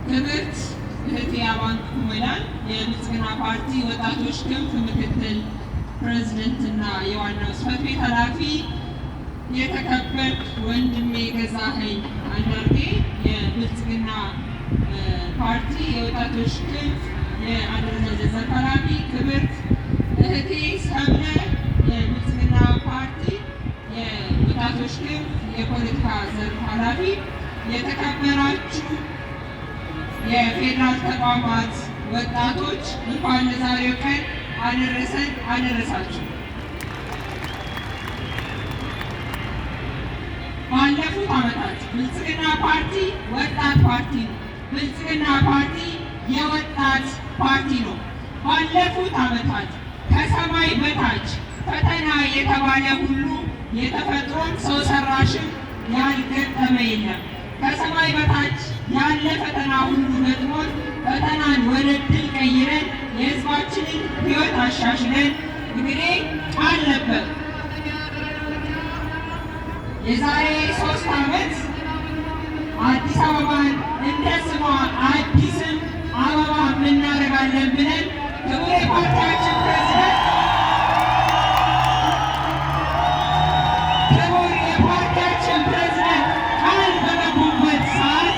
ክብርት እህቴ አበባን ኩመላን የብልጽግና ፓርቲ ወጣቶች ክንፍ ምክትል ፕሬዝደንትና የዋናው ጽሕፈት ቤት ኃላፊ፣ የተከበርክ ወንድሜ ገዛኸኝ አንዳርጌ የብልጽግና ፓርቲ የወጣቶች ክንፍ የአደረጃጀት ዘርፍ ኃላፊ፣ ክብርት እህቴ ሰብለ የብልጽግና ፓርቲ የወጣቶች ክንፍ የፖለቲካ ዘርፍ ኃላፊ፣ የተከበራችሁ የፌዴራል ተቋማት ወጣቶች እንኳን ለዛሬው ቀን አደረሰን አደረሳችሁ። ባለፉት ዓመታት ብልጽግና ፓርቲ ወጣት ፓርቲ ነው። ብልጽግና ፓርቲ የወጣት ፓርቲ ነው። ባለፉት ዓመታት ከሰማይ በታች ፈተና የተባለ ሁሉ የተፈጥሮም ሰው ሰራሽም ያልገጠመ የለም። ከሰማይ በታች ያለ ፈተና ሁሉ ገጥሞን ፈተናን ወደ ድል ቀይረን የሕዝባችንን ሕይወት አሻሽለን እንግዲህ ቃል ነበር የዛሬ 3 ዓመት አዲስ አበባን እንደ ስሟ አዲስም አበባ እናደርጋለን ብለን ክቡር የፓርቲያችን ፕሬዝዳንት ቃል በገቡበት ሰዓት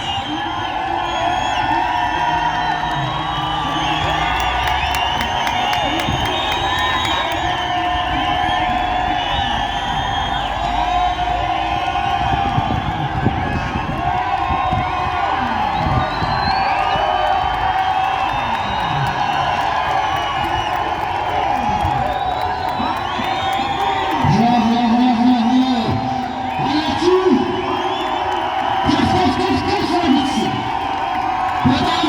But